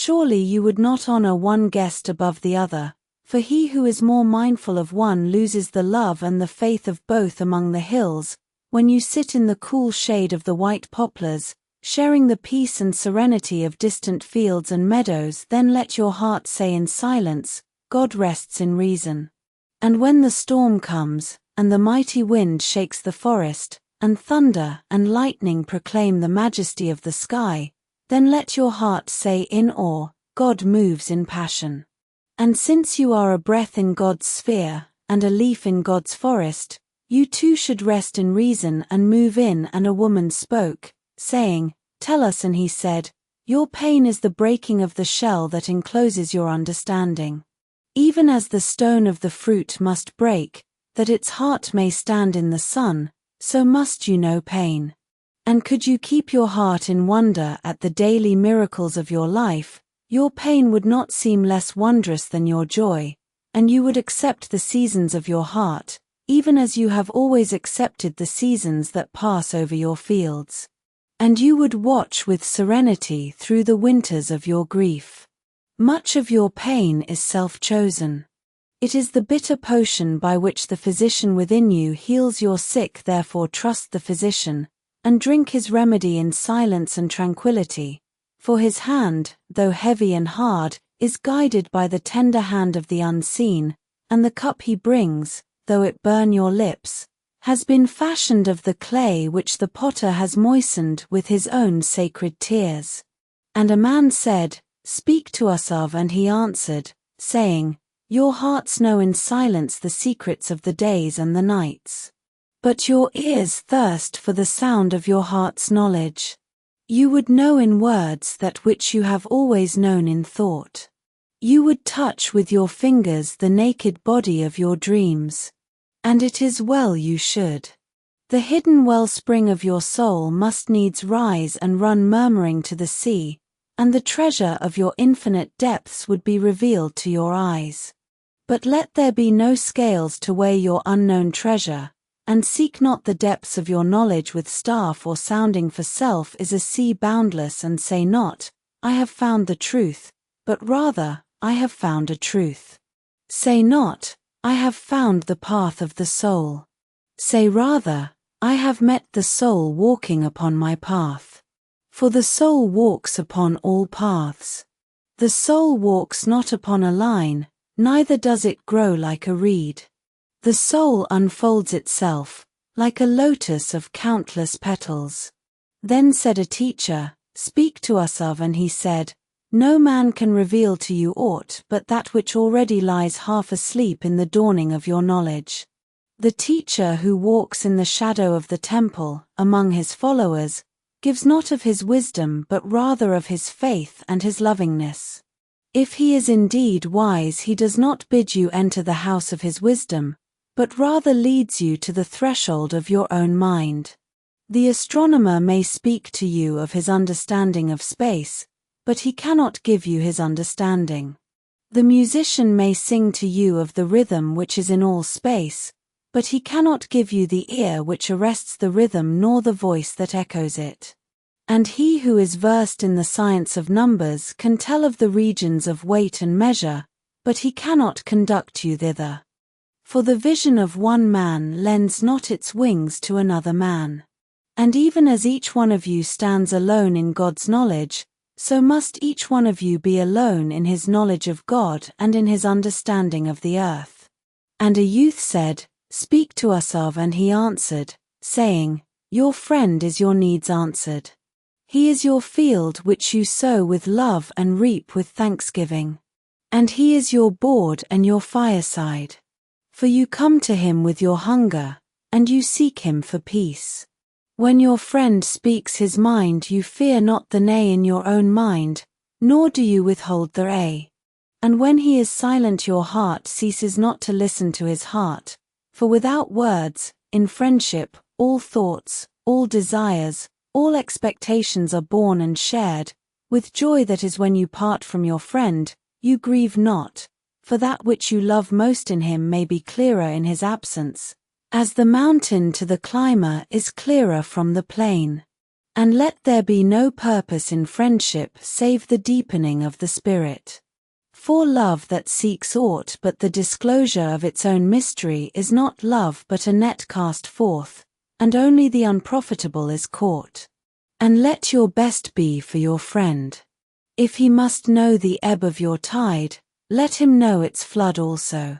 Surely you would not honor one guest above the other, for he who is more mindful of one loses the love and the faith of both among the hills. When you sit in the cool shade of the white poplars, sharing the peace and serenity of distant fields and meadows, then let your heart say in silence, God rests in reason. And when the storm comes, and the mighty wind shakes the forest, and thunder and lightning proclaim the majesty of the sky, then let your heart say in awe, God moves in passion. And since you are a breath in God's sphere, and a leaf in God's forest, you too should rest in reason and move in. And a woman spoke, saying, Tell us. And he said, Your pain is the breaking of the shell that encloses your understanding. Even as the stone of the fruit must break, that its heart may stand in the sun, so must you know pain. And could you keep your heart in wonder at the daily miracles of your life, your pain would not seem less wondrous than your joy, and you would accept the seasons of your heart, even as you have always accepted the seasons that pass over your fields. And you would watch with serenity through the winters of your grief. Much of your pain is self-chosen. It is the bitter potion by which the physician within you heals your sick. Therefore trust the physician, and drink his remedy in silence and tranquility, for his hand, though heavy and hard, is guided by the tender hand of the unseen, and the cup he brings, though it burn your lips, has been fashioned of the clay which the potter has moistened with his own sacred tears. And a man said, Speak to us of, and he answered, saying, Your hearts know in silence the secrets of the days and the nights. But your ears thirst for the sound of your heart's knowledge. You would know in words that which you have always known in thought. You would touch with your fingers the naked body of your dreams. And it is well you should. The hidden wellspring of your soul must needs rise and run murmuring to the sea, and the treasure of your infinite depths would be revealed to your eyes. But let there be no scales to weigh your unknown treasure, and seek not the depths of your knowledge with staff or sounding, for self is a sea boundless. And say not, I have found the truth, but rather, I have found a truth. Say not, I have found the path of the soul. Say rather, I have met the soul walking upon my path. For the soul walks upon all paths. The soul walks not upon a line, neither does it grow like a reed. The soul unfolds itself, like a lotus of countless petals. Then said a teacher, Speak to us of, and he said, No man can reveal to you aught but that which already lies half asleep in the dawning of your knowledge. The teacher who walks in the shadow of the temple, among his followers, gives not of his wisdom but rather of his faith and his lovingness. If he is indeed wise, he does not bid you enter the house of his wisdom, but rather leads you to the threshold of your own mind. The astronomer may speak to you of his understanding of space, but he cannot give you his understanding. The musician may sing to you of the rhythm which is in all space, but he cannot give you the ear which arrests the rhythm nor the voice that echoes it. And he who is versed in the science of numbers can tell of the regions of weight and measure, but he cannot conduct you thither. For the vision of one man lends not its wings to another man. And even as each one of you stands alone in God's knowledge, so must each one of you be alone in his knowledge of God and in his understanding of the earth. And a youth said, Speak to us of, and he answered, saying, Your friend is your needs answered. He is your field which you sow with love and reap with thanksgiving. And he is your board and your fireside. For you come to him with your hunger, and you seek him for peace. When your friend speaks his mind, you fear not the nay in your own mind, nor do you withhold the a. And when he is silent, your heart ceases not to listen to his heart. For without words, in friendship, all thoughts, all desires, all expectations are born and shared. With joy that is when you part from your friend, you grieve not, for that which you love most in him may be clearer in his absence, as the mountain to the climber is clearer from the plain. And let there be no purpose in friendship save the deepening of the spirit. For love that seeks aught but the disclosure of its own mystery is not love but a net cast forth, and only the unprofitable is caught. And let your best be for your friend. If he must know the ebb of your tide, let him know its flood also.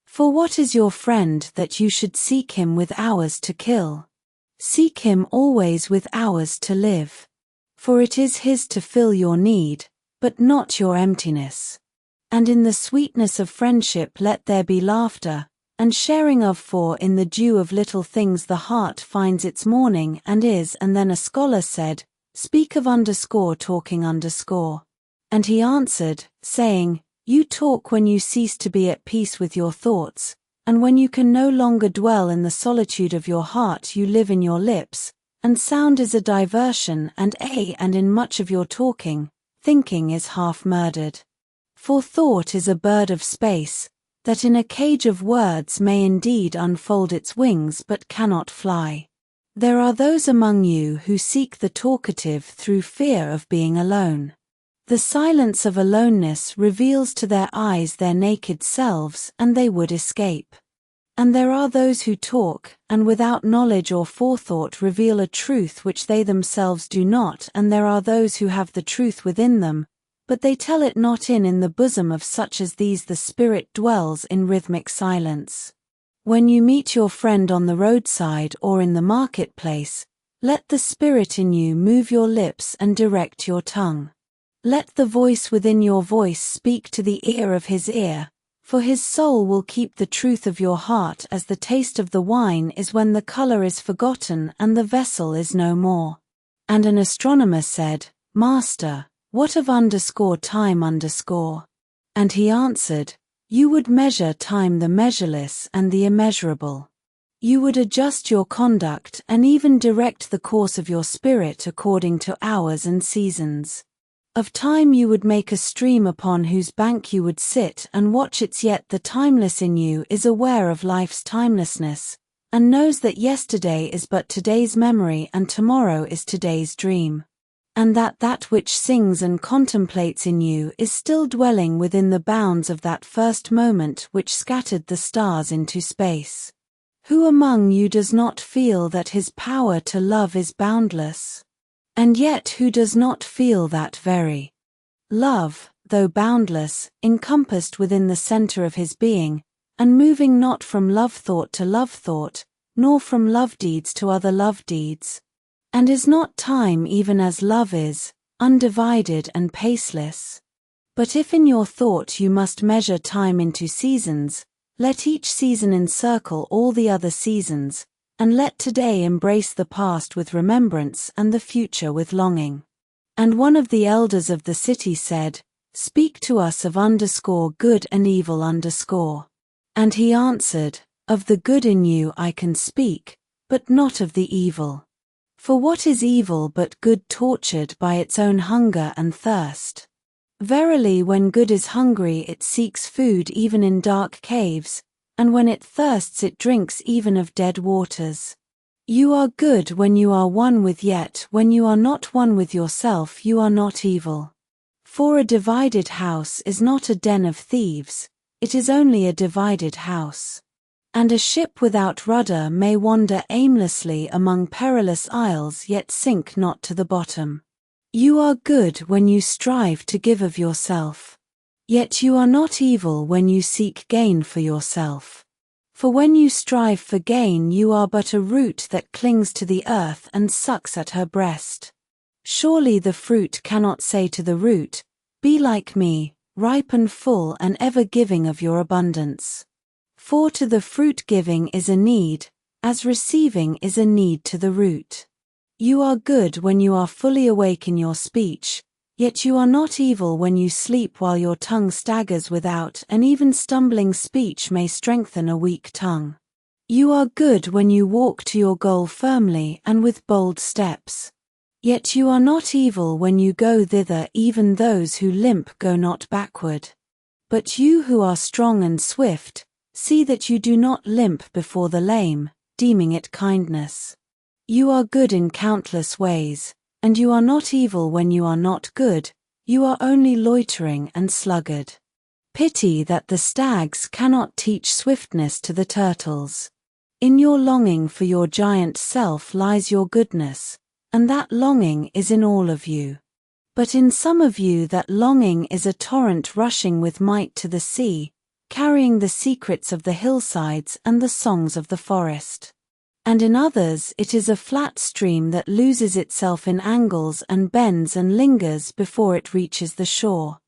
For what is your friend that you should seek him with hours to kill? Seek him always with hours to live. For it is his to fill your need, but not your emptiness. And in the sweetness of friendship let there be laughter, and sharing of, for in the dew of little things the heart finds its morning and is. And then a scholar said, speak of talking. And he answered, saying, you talk when you cease to be at peace with your thoughts, and when you can no longer dwell in the solitude of your heart you live in your lips, and sound is a diversion, and in much of your talking, thinking is half murdered. For thought is a bird of space, that in a cage of words may indeed unfold its wings but cannot fly. There are those among you who seek the talkative through fear of being alone. The silence of aloneness reveals to their eyes their naked selves, and they would escape. And there are those who talk, and without knowledge or forethought reveal a truth which they themselves do not, and there are those who have the truth within them, but they tell it not. In the bosom of such as these the spirit dwells in rhythmic silence. When you meet your friend on the roadside or in the marketplace, let the spirit in you move your lips and direct your tongue. Let the voice within your voice speak to the ear of his ear, for his soul will keep the truth of your heart as the taste of the wine is when the color is forgotten and the vessel is no more. And an astronomer said, Master, what of time? And he answered, you would measure time, the measureless and the immeasurable. You would adjust your conduct and even direct the course of your spirit according to hours and seasons. Of time you would make a stream upon whose bank you would sit and watch it, yet the timeless in you is aware of life's timelessness, and knows that yesterday is but today's memory and tomorrow is today's dream. And that which sings and contemplates in you is still dwelling within the bounds of that first moment which scattered the stars into space. Who among you does not feel that his power to love is boundless? And yet who does not feel that very love, though boundless, encompassed within the center of his being, and moving not from love thought to love thought, nor from love deeds to other love deeds? And is not time even as love is, undivided and paceless? But if in your thought you must measure time into seasons, let each season encircle all the other seasons, and let today embrace the past with remembrance and the future with longing. And one of the elders of the city said, speak to us of good and evil. And he answered, of the good in you I can speak, but not of the evil. For what is evil but good tortured by its own hunger and thirst? Verily, when good is hungry it seeks food even in dark caves, and when it thirsts it drinks even of dead waters. You are good when you are one with, yet when you are not one with yourself you are not evil. For a divided house is not a den of thieves, it is only a divided house. And a ship without rudder may wander aimlessly among perilous isles yet sink not to the bottom. You are good when you strive to give of yourself. Yet you are not evil when you seek gain for yourself. For when you strive for gain you are but a root that clings to the earth and sucks at her breast. Surely the fruit cannot say to the root, be like me, ripe and full and ever giving of your abundance. For to the fruit giving is a need, as receiving is a need to the root. You are good when you are fully awake in your speech, yet you are not evil when you sleep while your tongue staggers without, and even stumbling speech may strengthen a weak tongue. You are good when you walk to your goal firmly and with bold steps. Yet you are not evil when you go thither, even those who limp go not backward. But you who are strong and swift, see that you do not limp before the lame, deeming it kindness. You are good in countless ways, and you are not evil when you are not good, you are only loitering and sluggard. Pity that the stags cannot teach swiftness to the turtles. In your longing for your giant self lies your goodness, and that longing is in all of you. But in some of you that longing is a torrent rushing with might to the sea, carrying the secrets of the hillsides and the songs of the forest. And in others it is a flat stream that loses itself in angles and bends and lingers before it reaches the shore.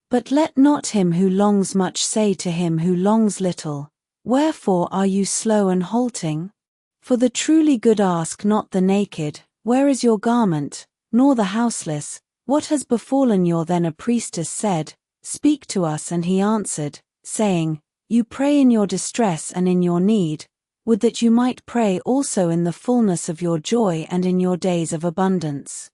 But let not him who longs much say to him who longs little, "Wherefore are you slow and halting?" For the truly good ask not the naked, "Where is your garment?" nor the houseless, "What has befallen you?" Then a priestess said, "Speak to us," and he answered, saying, "You pray in your distress and in your need. Would that you might pray also in the fullness of your joy and in your days of abundance.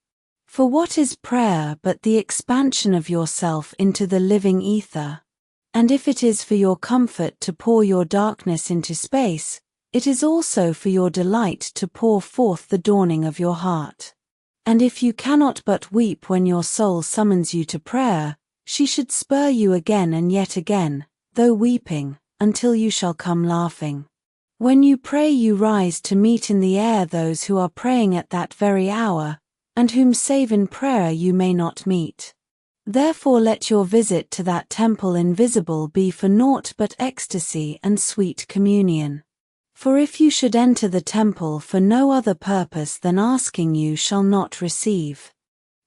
For what is prayer but the expansion of yourself into the living ether? And if it is for your comfort to pour your darkness into space, it is also for your delight to pour forth the dawning of your heart. And if you cannot but weep when your soul summons you to prayer, she should spur you again and yet again, though weeping, until you shall come laughing. When you pray you rise to meet in the air those who are praying at that very hour, and whom save in prayer you may not meet. Therefore let your visit to that temple invisible be for naught but ecstasy and sweet communion. For if you should enter the temple for no other purpose than asking, you shall not receive.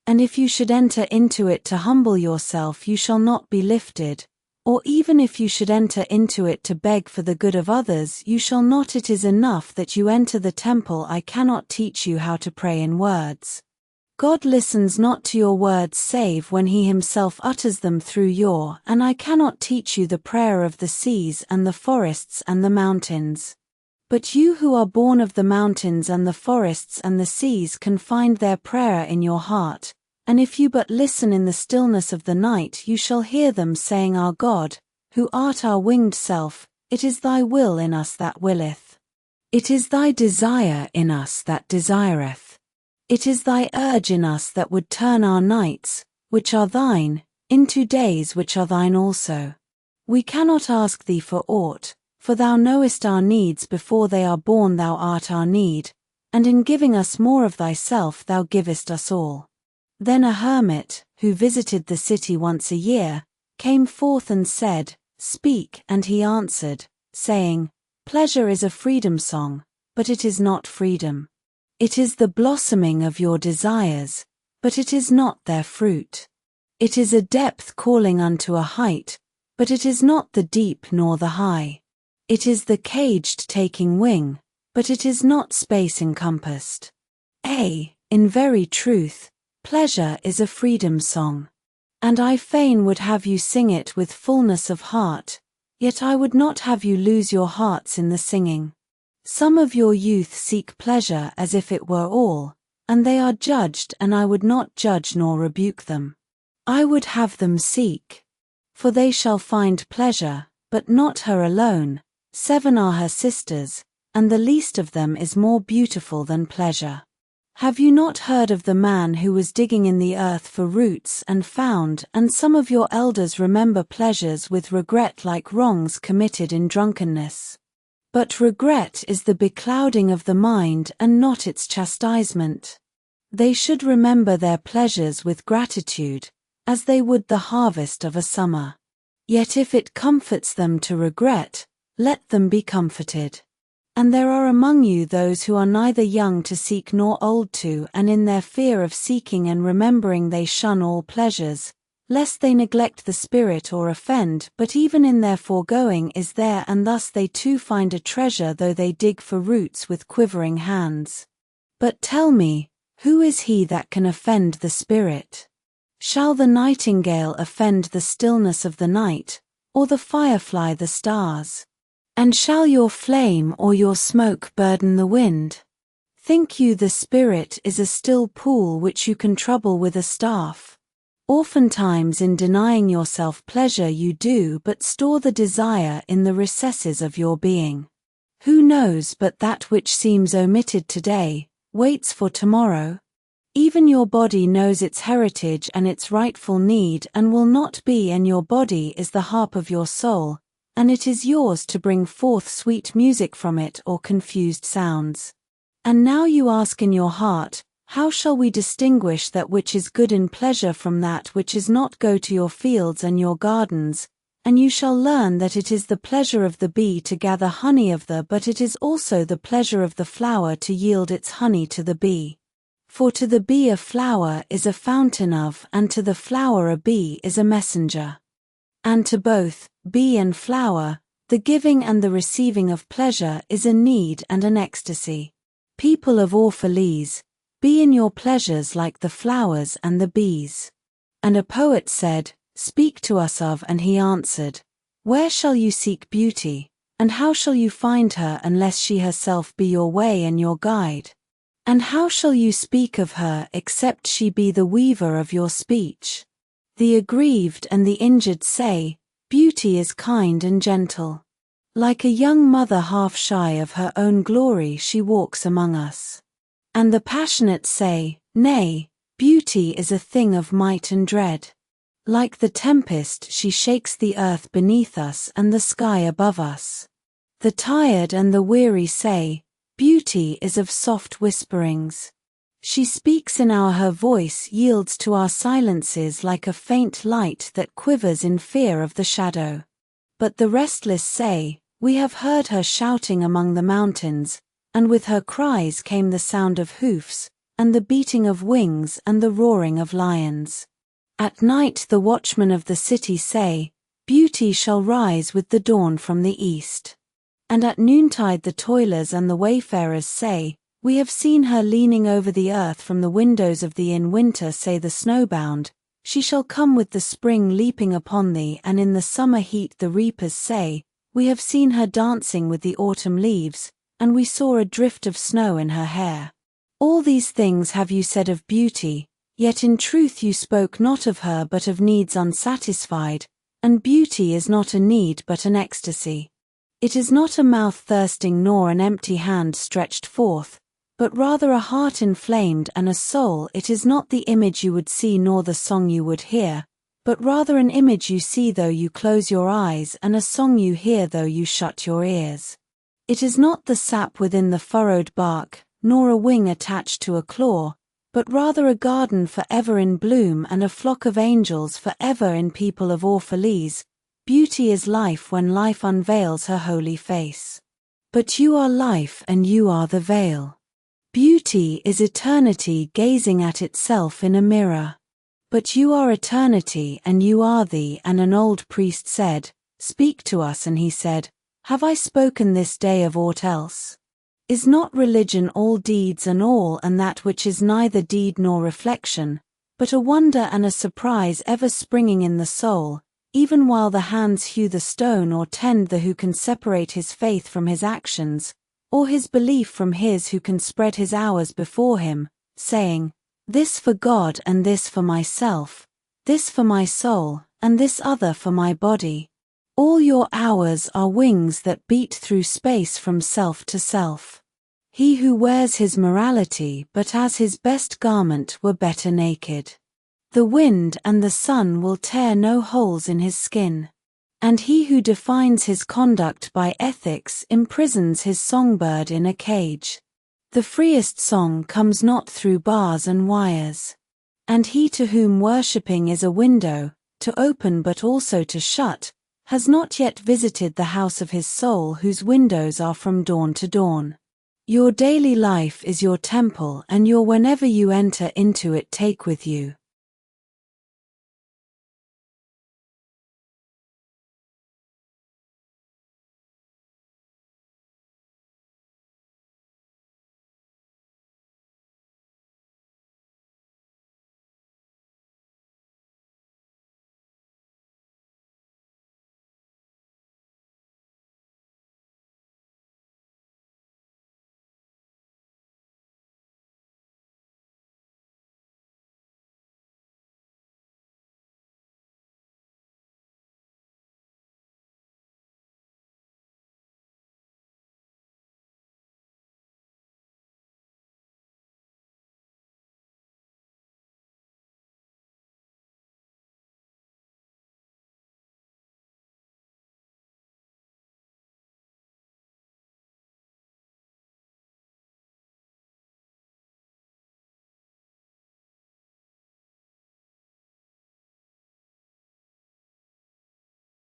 And if you should enter into it to humble yourself, you shall not be lifted. Or even if you should enter into it to beg for the good of others, you shall not. It is enough that you enter the temple. I cannot teach you how to pray in words. God listens not to your words save when he himself utters them through your, and I cannot teach you the prayer of the seas and the forests and the mountains. But you who are born of the mountains and the forests and the seas can find their prayer in your heart, and if you but listen in the stillness of the night you shall hear them saying, Our God, who art our winged self, it is thy will in us that willeth. It is thy desire in us that desireth. It is thy urge in us that would turn our nights, which are thine, into days which are thine also. We cannot ask thee for aught, for thou knowest our needs before they are born. Thou art our need, and in giving us more of thyself thou givest us all. Then a hermit, who visited the city once a year, came forth and said, Speak, and he answered, saying, Pleasure is a freedom song, but it is not freedom. It is the blossoming of your desires, but it is not their fruit. It is a depth calling unto a height, but it is not the deep nor the high. It is the caged taking wing, but it is not space encompassed. In very truth, pleasure is a freedom song. And I fain would have you sing it with fullness of heart, yet I would not have you lose your hearts in the singing. Some of your youth seek pleasure as if it were all, and they are judged, and I would not judge nor rebuke them. I would have them seek. For they shall find pleasure, but not her alone. 7 are her sisters, and the least of them is more beautiful than pleasure. Have you not heard of the man who was digging in the earth for roots and found? And some of your elders remember pleasures with regret like wrongs committed in drunkenness. But regret is the beclouding of the mind and not its chastisement. They should remember their pleasures with gratitude, as they would the harvest of a summer. Yet if it comforts them to regret, let them be comforted. And there are among you those who are neither young to seek nor old to, and in their fear of seeking and remembering they shun all pleasures, lest they neglect the spirit or offend. But even in their foregoing is there, and thus they too find a treasure, though they dig for roots with quivering hands. But tell me, who is he that can offend the spirit? Shall the nightingale offend the stillness of the night, or the firefly the stars? And shall your flame or your smoke burden the wind? Think you the spirit is a still pool which you can trouble with a staff? Oftentimes in denying yourself pleasure you do but store the desire in the recesses of your being. Who knows but that which seems omitted today, waits for tomorrow. Even your body knows its heritage and its rightful need and will not be, and your body is the harp of your soul, and it is yours to bring forth sweet music from it or confused sounds. And now you ask in your heart, how shall we distinguish that which is good in pleasure from that which is not? Go to your fields and your gardens, and you shall learn that it is the pleasure of the bee to gather honey of the, but it is also the pleasure of the flower to yield its honey to the bee. For to the bee a flower is a fountain of, and to the flower a bee is a messenger. And to both, bee and flower, the giving and the receiving of pleasure is a need and an ecstasy. People of Orphalese, be in your pleasures like the flowers and the bees. And a poet said, speak to us of, and he answered, where shall you seek beauty, and how shall you find her unless she herself be your way and your guide? And how shall you speak of her except she be the weaver of your speech? The aggrieved and the injured say, beauty is kind and gentle. Like a young mother half shy of her own glory she walks among us. And the passionate say, nay, beauty is a thing of might and dread. Like the tempest she shakes the earth beneath us and the sky above us. The tired and the weary say, beauty is of soft whisperings. She speaks in her voice yields to our silences like a faint light that quivers in fear of the shadow. But the restless say, we have heard her shouting among the mountains, and with her cries came the sound of hoofs, and the beating of wings and the roaring of lions. At night the watchmen of the city say, beauty shall rise with the dawn from the east. And at noontide the toilers and the wayfarers say, we have seen her leaning over the earth from the windows of thee. In winter say the snowbound, she shall come with the spring leaping upon thee. And in the summer heat the reapers say, we have seen her dancing with the autumn leaves, and we saw a drift of snow in her hair. All these things have you said of beauty, yet in truth you spoke not of her but of needs unsatisfied, and beauty is not a need but an ecstasy. It is not a mouth thirsting nor an empty hand stretched forth, but rather a heart inflamed and a soul. It is not the image you would see nor the song you would hear, but rather an image you see though you close your eyes and a song you hear though you shut your ears. It is not the sap within the furrowed bark, nor a wing attached to a claw, but rather a garden forever in bloom and a flock of angels forever in. People of Orphalese, beauty is life when life unveils her holy face. But you are life and you are the veil. Beauty is eternity gazing at itself in a mirror. But you are eternity and you are thee. And an old priest said, speak to us. And he said, have I spoken this day of aught else? Is not religion all deeds and all, and that which is neither deed nor reflection, but a wonder and a surprise ever springing in the soul, even while the hands hew the stone or tend the who can separate his faith from his actions, or his belief from his who can spread his hours before him, saying, this for God and this for myself, this for my soul, and this other for my body. All your hours are wings that beat through space from self to self. He who wears his morality but as his best garment were better naked. The wind and the sun will tear no holes in his skin. And he who defines his conduct by ethics imprisons his songbird in a cage. The freest song comes not through bars and wires. And he to whom worshipping is a window, to open but also to shut, has not yet visited the house of his soul whose windows are from dawn to dawn. Your daily life is your temple and your whenever you enter into it take with you.